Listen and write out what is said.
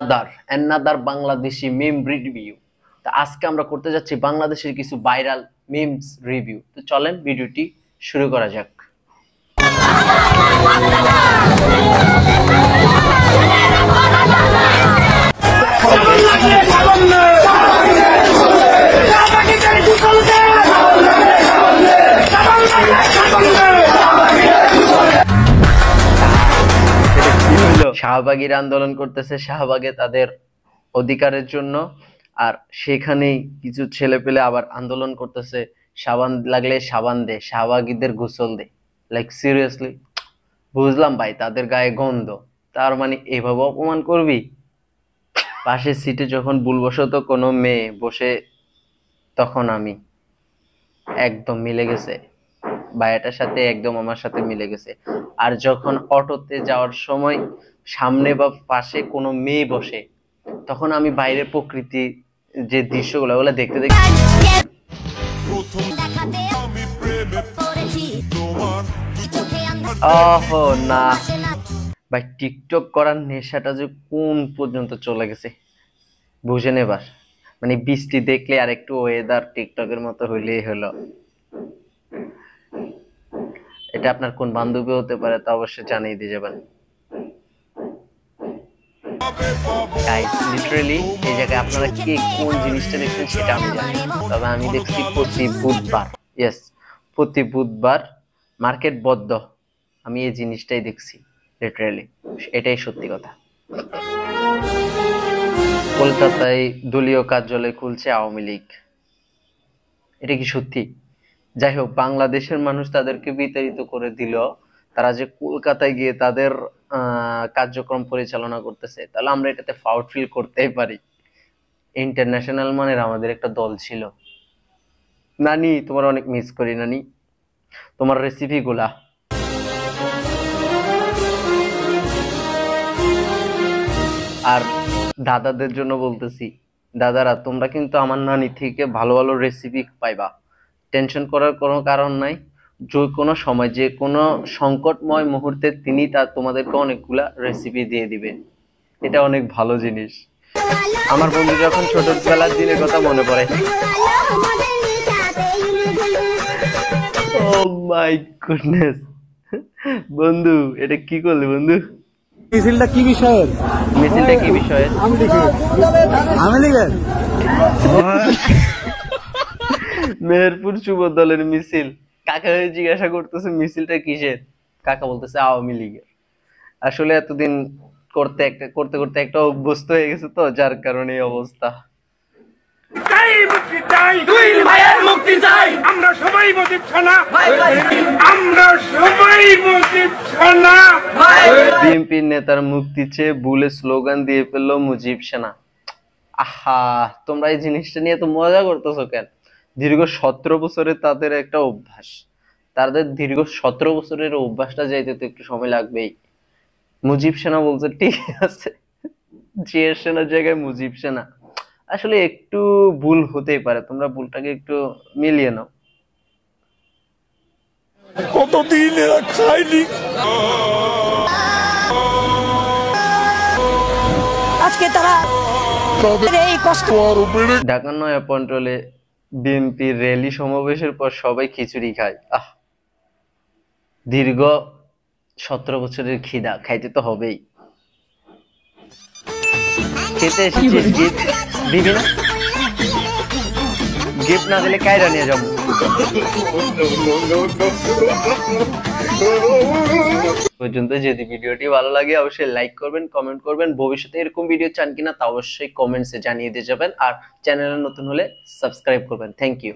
Another Bangladeshi meme review. তো আজকে আমরা করতে যাচ্ছি বাংলাদেশের কিছু ভাইরাল মিমস রিভিউ। তো চলেন ভিডিওটি শুরু করা যাক। শাহবাগীরা আন্দোলন করতেছে শাহবাগে তাদের অধিকারের জন্য, আর সেখানেই কিছু ছেলে পেলে আবার আন্দোলন করতেছে সাবান লাগলে সাবান দে, শাহবাগীদের গোসল দে। লাইক সিরিয়াসলি বুঝলাম ভাই, তাদের গায়ে গন্ধ, তার মানে এভাবে অপমান করবি? পাশের সিটে যখন ভুলবশত কোনো মেয়ে বসে তখন আমি একদম মিলে গেছে, ভাইয়াটার সাথে একদম আমার সাথে মিলে গেছে। আর যখন অটোতে যাওয়ার সময় সামনে বা পাশে কোনো মেয়ে বসে তখন আমি বাইরের প্রকৃতি যে দৃশ্যগুলো ওগুলো দেখতে দেখতে ওহো না ভাই, টিকটক করার নেশাটা যে কোন পর্যন্ত চলে গেছে বুঝেন এবার। মানে বৃষ্টি দেখলে আর একটু ওয়েদার টিকটকের মতো হইলেই হলো। এটা আপনার কোন বান্ধবী হতে পারে তা অবশ্যই জানিয়ে দিয়ে যাবেন। লিটারেলি এই জায়গায় আপনারা কে কোন জিনিসটা দেখছেন সেটা আমি জানি, তবে আমি দেখছি প্রতি বুধবার, ইয়েস প্রতি বুধবার মার্কেট বদ্ধ, আমি এই জিনিসটাই দেখছি লিটারেলি, এটাই সত্যি কথা। কলকাতায় দলীয় কার্যালয় খুলছে আওয়ামী লীগ, এটা কি সত্যি? যাই হোক, বাংলাদেশের মানুষ তাদেরকে বিতাড়িত করে দিল, তারা যে কলকাতায় গিয়ে তাদের কার্যক্রম পরিচালনা করতেছে, তাহলে আমরা এটাতে প্রাউড ফিল করতেই পারি। ইন্টারন্যাশনাল মানের আমাদের একটা দল ছিল। নানি তোমার অনেক মিস করি নানি, তোমার রেসিপি গুলা। আর দাদাদের জন্য বলতেছি, দাদারা তোমরা কিন্তু আমার নানি থেকে ভালো ভালো রেসিপি পাইবা, টেনশন করার কোনো কারণ নাই। যে কোনো সময় যে কোনো সংকটময় মুহূর্তে তিনি তোমাদেরকে অনেকগুলা রেসিপি দিয়ে দিবে, এটা অনেক ভালো জিনিস। আমার বন্ধু যখন ছোটবেলার দিনের কথা মনে পড়ে, ও মাই গুডনেস, বন্ধু এটা কি করলি বন্ধু? মিছিলটা কি বিষয়ের? মিছিলটা কি বিষয়ের? আমি লিখেন মেহেরপুর যুব দলের মিছিল। কাকা জিজ্ঞাসা করতেছে মিছিলটা কিসের, কাকা বলতেছে আওয়ামী লীগের। আসলে এতদিন করতে করতে একটা অভ্যস্ত হয়ে গেছে, তো যার কারণে এই অবস্থা। আমরা সবাই মুজিব ছানা, আমরা সবাই মুজিব ছানা। বিএনপির নেতার মুক্তি চেয়ে ভুলে স্লোগান দিয়ে ফেললো মুজিব সেনা। আহা, তোমরা এই জিনিসটা নিয়ে তো মজা করতেছো কেন? দীর্ঘ 17 বছরের তাদের একটা অভ্যাস, তাদের দীর্ঘ 17 বছরের অভ্যাসটা যাইতে তো একটু সময় লাগবেই। মুজিব সেনা বলছে, ঠিক আছে, জিয়ার সেনার জায়গায় মুজিব সেনা। আসলে একটু ভুল হতেই পারে, তোমরা ভুলটাকে একটু মিলিয়ে নাও। কতদিন এরা খায়নি, আজকে তারা এই কষ্ট। ঢাকার নয়াপল্টনে বিএনপির র্যালি সমাবেশের পর সবাই খিচুড়ি খায়। দীর্ঘ 17 বছরের খিদা, খাইতে তো হবেই। খেতে এসেছিস, গিফট দিবি না? গিফট না দিলে কায়রা নিয়ে যাবো। পর্যন্ত যদি ভিডিওটি ভালো লাগে অবশ্যই লাইক করবেন, কমেন্ট করবেন। ভবিষ্যতে এরকম ভিডিও চান কিনা তা অবশ্যই কমেন্টসে জানিয়ে দিয়ে যাবেন। আর চ্যানেলে নতুন হলে সাবস্ক্রাইব করবেন। Thank you.